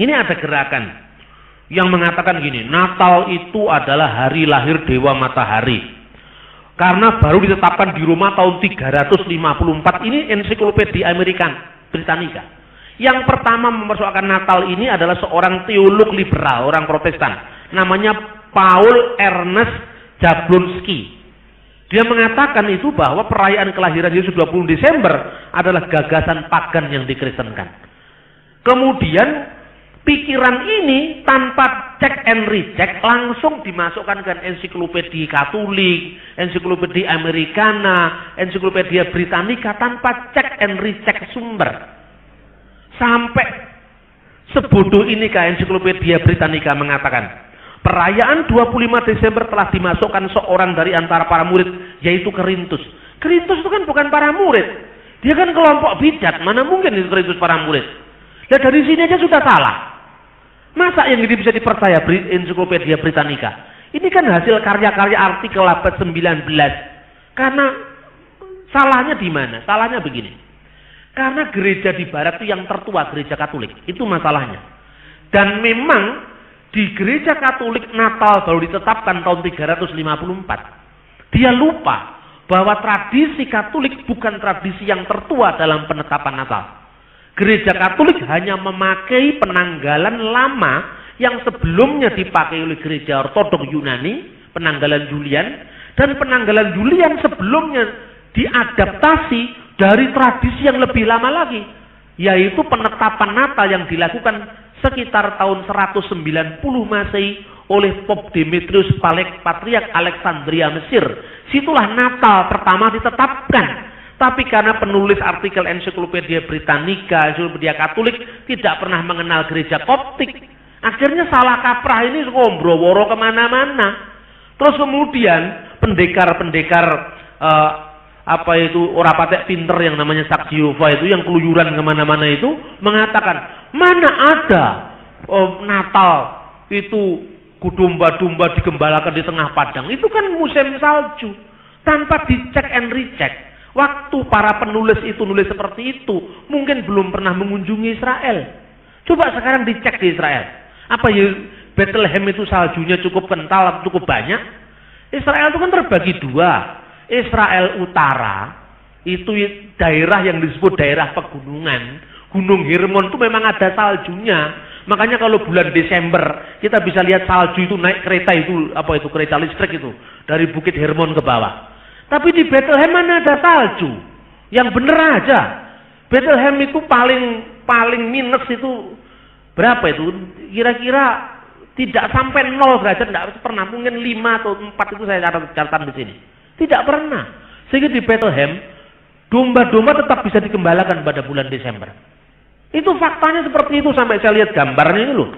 Ini ada gerakan yang mengatakan gini, Natal itu adalah hari lahir Dewa Matahari. Karena baru ditetapkan di Roma tahun 354. Ini ensiklopedia Britannica. Yang pertama mempersoalkan Natal ini adalah seorang teolog liberal, orang Protestan. Namanya Paul Ernest Jablonski. Dia mengatakan itu bahwa perayaan kelahiran Yesus 20 Desember adalah gagasan pagan yang dikristenkan. Kemudian pikiran ini tanpa cek and recheck langsung dimasukkan ke ensiklopedia Katolik, ensiklopedia Americana, ensiklopedia Britannica tanpa cek and recheck sumber. Sampai sebodoh ini ensiklopedia Britannica mengatakan, perayaan 25 Desember telah dimasukkan seorang dari antara para murid, yaitu Korintus. Korintus itu kan bukan para murid. Dia kan kelompok bijak, mana mungkin itu Korintus para murid. Dan dari sini aja sudah salah. Masa yang ini bisa dipercaya ensiklopedia Britannica? Ini kan hasil karya-karya artikel abad 19. Karena salahnya di mana? Salahnya begini. Karena gereja di barat itu yang tertua, gereja Katolik. Itu masalahnya. Dan memang di gereja Katolik Natal baru ditetapkan tahun 354. Dia lupa bahwa tradisi Katolik bukan tradisi yang tertua dalam penetapan Natal. Gereja Katolik hanya memakai penanggalan lama yang sebelumnya dipakai oleh gereja Ortodok Yunani, penanggalan Julian, dan penanggalan Julian sebelumnya diadaptasi dari tradisi yang lebih lama lagi, yaitu penetapan Natal yang dilakukan sekitar tahun 190 Masehi oleh Pope Demetrius Patriark Alexandria Mesir. Situlah Natal pertama ditetapkan. Tapi karena penulis artikel ensiklopedia Britannica, ensiklopedia Katolik tidak pernah mengenal gereja Koptik, akhirnya salah kaprah ini ngombroworo kemana-mana. Terus kemudian pendekar-pendekar orang patek pinter yang namanya saksi Yehova itu yang keluyuran kemana-mana itu mengatakan, mana ada Natal itu domba-domba digembalakan di tengah padang, itu kan musim salju, tanpa dicek and recheck. Waktu para penulis itu nulis seperti itu, mungkin belum pernah mengunjungi Israel. Coba sekarang dicek di Israel. Apa ya Bethlehem itu saljunya cukup kental, cukup banyak? Israel itu kan terbagi dua. Israel Utara, itu daerah yang disebut daerah pegunungan. Gunung Hermon itu memang ada saljunya. Makanya kalau bulan Desember, kita bisa lihat salju itu naik kereta itu, kereta listrik itu. Dari Bukit Hermon ke bawah. Tapi di Bethlehem mana ada salju? Yang bener aja. Bethlehem itu paling minus itu berapa itu? Kira-kira tidak sampai 0 derajat, tidak pernah. Mungkin 5 atau 4 itu saya catatan di sini. Tidak pernah. Sehingga di Bethlehem domba-domba tetap bisa dikembalakan pada bulan Desember. Itu faktanya seperti itu sampai saya lihat gambarnya ini loh.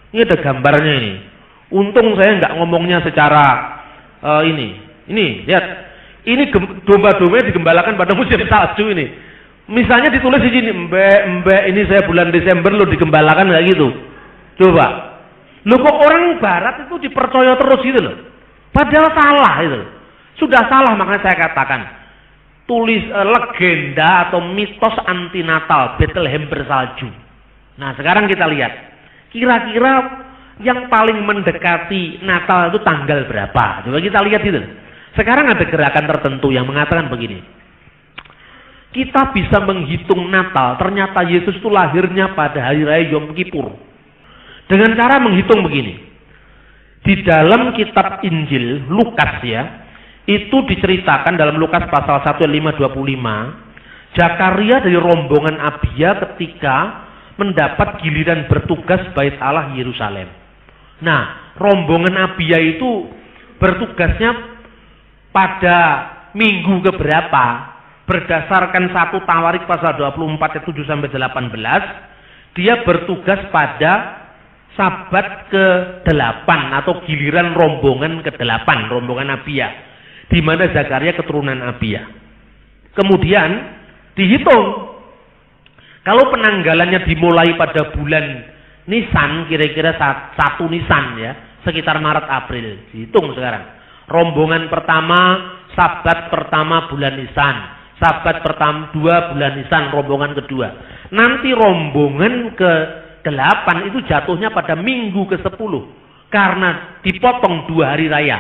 Ini ada gambarnya ini. Untung saya nggak ngomongnya secara ini. Ini lihat. Ini domba-domba digembalakan pada musim salju ini. Misalnya ditulis di sini, Mbak, ini saya bulan Desember lo digembalakan nggak gitu? Coba. Lo kok orang Barat itu dipercaya terus gitu loh. Padahal salah itu. Sudah salah, makanya saya katakan tulis legenda atau mitos anti Natal Bethlehem bersalju. Nah sekarang kita lihat, kira-kira yang paling mendekati Natal itu tanggal berapa? Coba kita lihat itu. Sekarang ada gerakan tertentu yang mengatakan begini. Kita bisa menghitung Natal, ternyata Yesus itu lahirnya pada hari raya Yom Kippur. Dengan cara menghitung begini. Di dalam kitab Injil Lukas ya, itu diceritakan dalam Lukas pasal 1 ayat 5-25, Zakaria dari rombongan Abia ketika mendapat giliran bertugas bait Allah Yerusalem. Nah, rombongan Abia itu bertugasnya pada minggu keberapa? Berdasarkan 1 Tawarik pasal 24 ayat 7-18, dia bertugas pada Sabat ke-8 atau giliran rombongan ke-8, rombongan Abia, di mana Zakaria keturunan Abia. Kemudian dihitung, kalau penanggalannya dimulai pada bulan Nisan, kira-kira 1 Nisan ya, sekitar Maret April, dihitung sekarang. Rombongan pertama, Sabat pertama bulan Nisan, Sabat pertama 2 bulan Nisan, rombongan kedua. Nanti rombongan ke-8 itu jatuhnya pada minggu ke-10 karena dipotong 2 hari raya.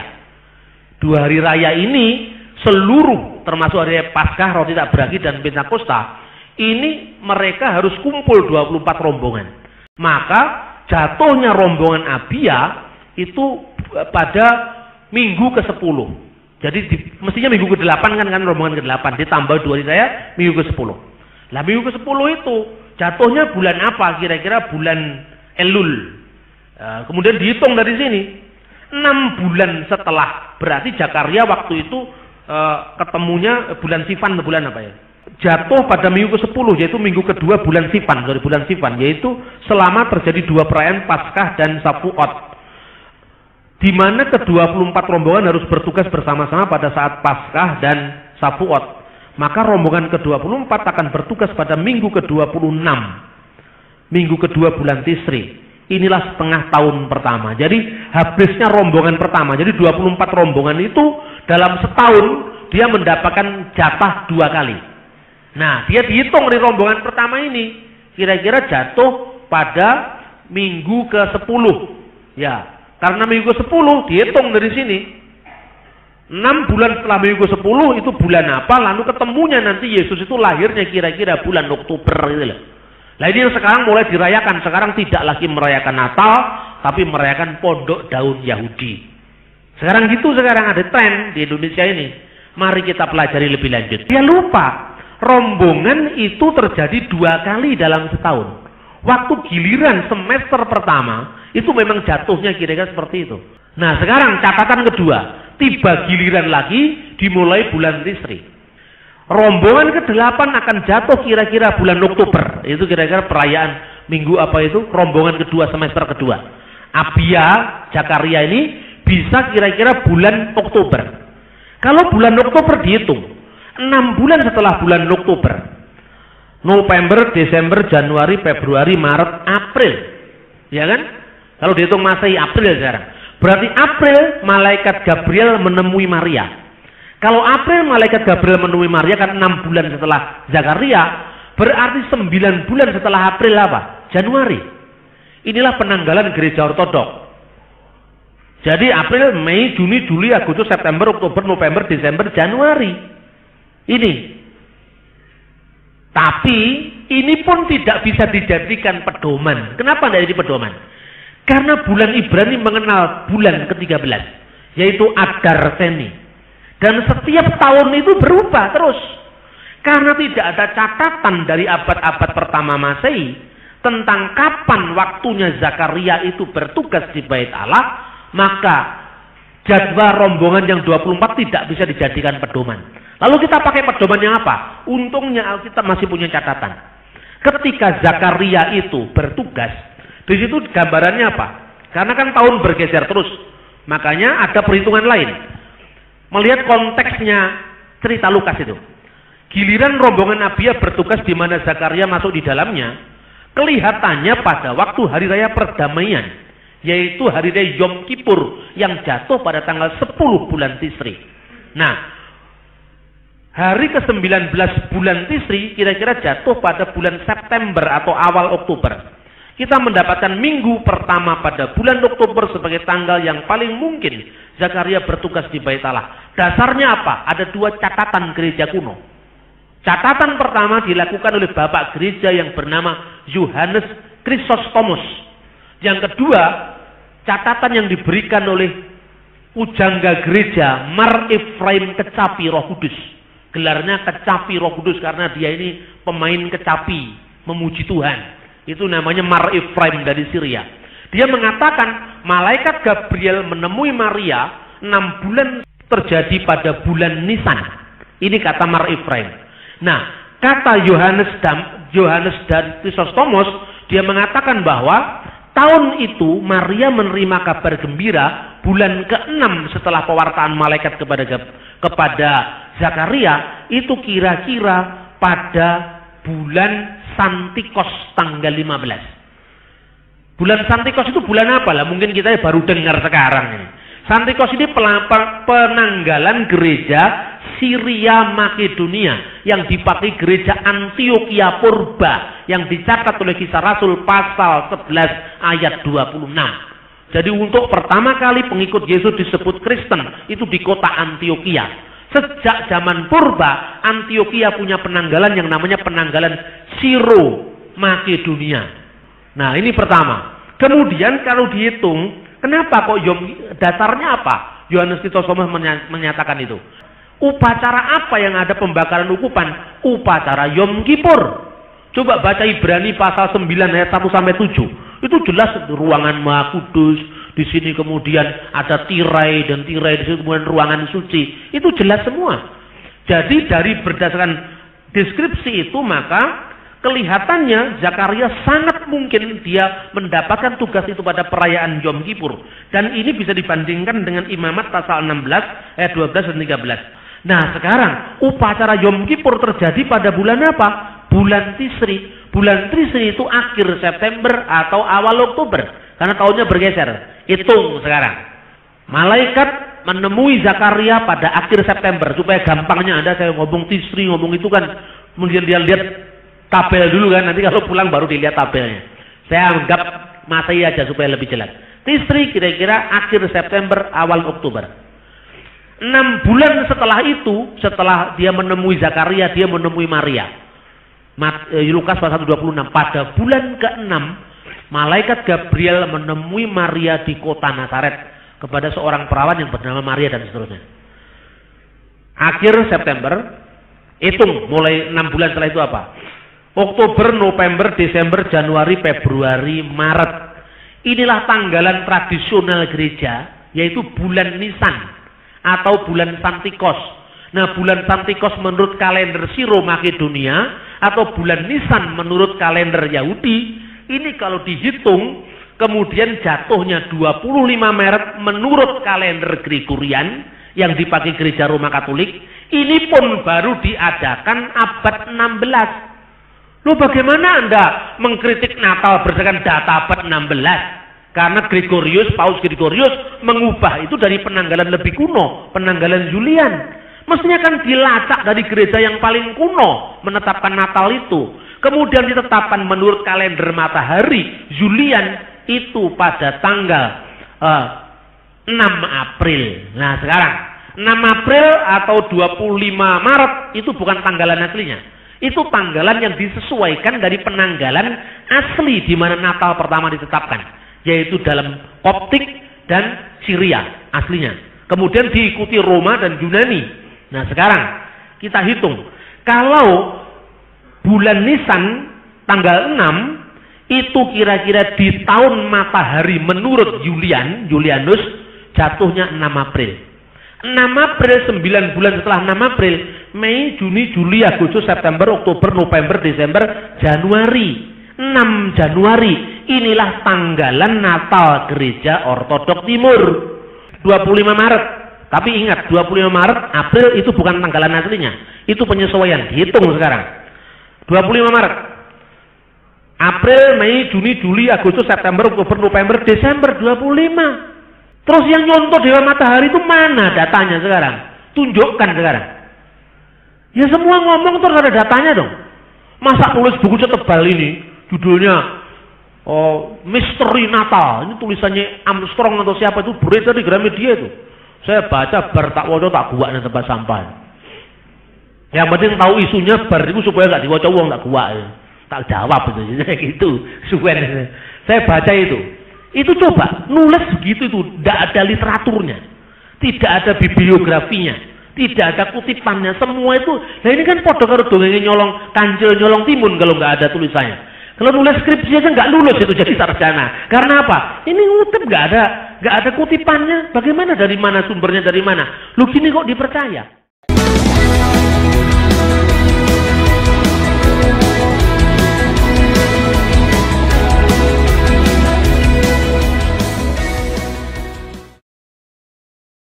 2 hari raya ini seluruh termasuk hari Paskah, Roti Tak Beragi dan Pentakosta ini mereka harus kumpul 24 rombongan. Maka jatuhnya rombongan Abia itu pada minggu ke-10. Jadi mestinya minggu ke-8 kan rombongan ke-8 ditambah 2 hari raya minggu ke-10. Lah minggu ke-10 itu jatuhnya bulan apa? Kira-kira bulan Elul. Kemudian dihitung dari sini 6 bulan setelah, berarti Zakaria waktu itu ketemunya bulan Sivan atau bulan apa ya? Jatuh pada minggu ke-10, yaitu minggu kedua bulan Sivan, yaitu selama terjadi 2 perayaan Paskah dan Shavuot, di mana ke-24 rombongan harus bertugas bersama-sama pada saat Paskah dan Shavuot. Maka rombongan ke-24 akan bertugas pada minggu ke-26, minggu kedua bulan Tisri. Inilah setengah tahun pertama. Jadi habisnya rombongan pertama. Jadi 24 rombongan itu dalam setahun dia mendapatkan jatah 2 kali. Nah, dia dihitung dari rombongan pertama ini kira-kira jatuh pada minggu ke-10. Ya, karena minggu ke-10 dihitung dari sini. 6 bulan setelah minggu ke-10 itu bulan apa? Lalu ketemunya nanti Yesus itu lahirnya kira-kira bulan Oktober gitu loh. Nah ini yang sekarang mulai dirayakan. Sekarang tidak lagi merayakan Natal, tapi merayakan Pondok Daun Yahudi. Sekarang gitu, sekarang ada tren di Indonesia ini. Mari kita pelajari lebih lanjut. Dia lupa, rombongan itu terjadi 2 kali dalam setahun. Waktu giliran semester pertama, itu memang jatuhnya kira-kira seperti itu. Nah sekarang catatan kedua, tiba giliran lagi dimulai bulan Tisri. Rombongan ke-8 akan jatuh kira-kira bulan Oktober. Itu kira-kira perayaan minggu apa itu? Rombongan kedua semester kedua. Abia, Zakaria ini bisa kira-kira bulan Oktober. Kalau bulan Oktober dihitung 6 bulan setelah bulan Oktober. November, Desember, Januari, Februari, Maret, April. Ya kan? Kalau dihitung Masehi April sekarang. Berarti April malaikat Gabriel menemui Maria. Kalau April malaikat Gabriel menemui Maria kan 6 bulan setelah Zakaria, berarti 9 bulan setelah April apa? Januari. Inilah penanggalan gereja ortodok. Jadi April, Mei, Juni, Juli, Agustus, September, Oktober, November, Desember, Januari. Ini. Tapi ini pun tidak bisa dijadikan pedoman. Kenapa tidak jadi pedoman? Karena bulan Ibrani mengenal bulan ke-13, yaitu Adar Seni. Dan setiap tahun itu berubah terus. Karena tidak ada catatan dari abad-abad pertama Masehi tentang kapan waktunya Zakaria itu bertugas di Bait Allah, maka jadwal rombongan yang 24 tidak bisa dijadikan pedoman. Lalu kita pakai pedoman yang apa? Untungnya Alkitab masih punya catatan. Ketika Zakaria itu bertugas, di situ gambarannya apa? Karena kan tahun bergeser terus. Makanya ada perhitungan lain. Melihat konteksnya cerita Lukas itu. Giliran rombongan Abia bertugas di mana Zakaria masuk di dalamnya, kelihatannya pada waktu hari raya perdamaian, yaitu hari raya Yom Kippur yang jatuh pada tanggal 10 bulan Tisri. Nah, hari ke-19 bulan Tisri kira-kira jatuh pada bulan September atau awal Oktober. Kita mendapatkan minggu pertama pada bulan Oktober sebagai tanggal yang paling mungkin Zakaria bertugas di Bait Allah. Dasarnya apa? Ada 2 catatan gereja kuno. Catatan pertama dilakukan oleh bapak gereja yang bernama Yohanes Chrysostomos. Yang kedua, catatan yang diberikan oleh pujangga gereja Mar Efraim Kecapi Roh Kudus. Gelarnya Kecapi Roh Kudus karena dia ini pemain kecapi, memuji Tuhan. Itu namanya Mar Efraim dari Syria. Dia mengatakan malaikat Gabriel menemui Maria 6 bulan terjadi pada bulan Nisan. Ini kata Mar Efraim. Nah, kata Yohanes dan Chrysostomos, dia mengatakan bahwa tahun itu Maria menerima kabar gembira bulan ke-6 setelah pewartaan malaikat kepada Zakaria, itu kira-kira pada bulan Santikos tanggal 15. Bulan Santikos itu bulan apa lah? Mungkin kita baru dengar sekarang ini. Santikos ini penanggalan gereja Syria Makedonia yang dipakai gereja Antioquia Purba yang dicatat oleh Kisah Rasul pasal 11 ayat 26. Jadi untuk pertama kali pengikut Yesus disebut Kristen itu di kota Antioquia. Sejak zaman purba, Antioquia punya penanggalan yang namanya penanggalan Syro Makedonia. Nah, ini pertama. Kemudian kalau dihitung, kenapa kok dasarnya apa? Yohanes Chrysostomos menyatakan itu. Upacara apa yang ada pembakaran ukupan? Upacara Yom Kippur. Coba baca Ibrani pasal 9 ayat 1 sampai 7. Itu jelas ruangan Maha Kudus. Di sini kemudian ada tirai dan tirai, di sini kemudian ruangan suci. Itu jelas semua. Jadi dari berdasarkan deskripsi itu maka kelihatannya Zakaria sangat mungkin dia mendapatkan tugas itu pada perayaan Yom Kippur. Dan ini bisa dibandingkan dengan Imamat pasal 16 ayat 12 dan 13. Nah sekarang upacara Yom Kippur terjadi pada bulan apa? Bulan Tisri. Bulan Tisri itu akhir September atau awal Oktober. Karena tahunnya bergeser. Hitung sekarang. Malaikat menemui Zakaria pada akhir September. Supaya gampangnya ada saya ngomong Tisri, ngomong itu kan. Kemudian dia lihat tabel dulu kan. Nanti kalau pulang baru dilihat tabelnya. Saya anggap Masehi aja supaya lebih jelas. Tisri kira-kira akhir September, awal Oktober. 6 bulan setelah itu, setelah dia menemui Zakaria, dia menemui Maria. Lukas pasal 26. Pada bulan ke-6, malaikat Gabriel menemui Maria di kota Nazaret kepada seorang perawan yang bernama Maria dan seterusnya. Akhir September, hitung mulai 6 bulan setelah itu apa? Oktober, November, Desember, Januari, Februari, Maret. Inilah tanggalan tradisional gereja, yaitu bulan Nisan atau bulan Santikos. Nah, bulan Santikos menurut kalender Syro Makedonia atau bulan Nisan menurut kalender Yahudi, ini kalau dihitung kemudian jatuhnya 25 Maret menurut kalender Gregorian yang dipakai gereja Roma Katolik. Ini pun baru diadakan abad 16. Loh, bagaimana Anda mengkritik Natal berdasarkan data abad 16? Karena Paus Gregorius mengubah itu dari penanggalan lebih kuno, penanggalan Julian. Mestinya kan dilacak dari gereja yang paling kuno menetapkan Natal itu. Kemudian ditetapkan menurut kalender matahari Julian itu pada tanggal 6 April. Nah sekarang 6 April atau 25 Maret itu bukan tanggalan aslinya. Itu tanggalan yang disesuaikan dari penanggalan asli di mana Natal pertama ditetapkan, yaitu dalam Koptik dan Syria aslinya. Kemudian diikuti Roma dan Yunani. Nah sekarang kita hitung, kalau bulan Nisan tanggal 6 itu kira-kira di tahun matahari menurut Julianus jatuhnya 6 April. 6 April 9 bulan setelah 6 April, Mei, Juni, Juli, Agustus, September, Oktober, November, Desember, Januari. 6 Januari inilah tanggalan Natal Gereja Ortodok Timur. 25 Maret. Tapi ingat, 25 Maret, April itu bukan tanggalan aslinya. Itu penyesuaian. Dihitung sekarang. 25 Maret. April, Mei, Juni, Juli, Agustus, September, Oktober, November, Desember, 25. Terus yang nyontoh Dewa Matahari itu mana datanya sekarang? Tunjukkan sekarang. Ya semua ngomong terus ada datanya dong. Masa tulis buku setebal ini, judulnya Misteri Natal. Ini tulisannya Armstrong atau siapa itu, beredar di Gramedia itu. Saya baca bar tak woco tak guak di tempat sampah. Yang penting tahu isunya bar itu supaya nggak diwaca uang tak guak. Tak jawab gitu. Saya baca itu. Itu coba nulis begitu itu, tidak ada literaturnya, tidak ada bibliografinya, tidak ada kutipannya, semua itu. Nah ini kan podo karo dongenge nyolong kancil nyolong timun kalau nggak ada tulisannya. Kalau nulis skripsi aja nggak lulus itu jadi sarjana. Karena apa? Ini ngutip nggak ada kutipannya. Bagaimana dari mana sumbernya dari mana? Lu gini kok dipercaya?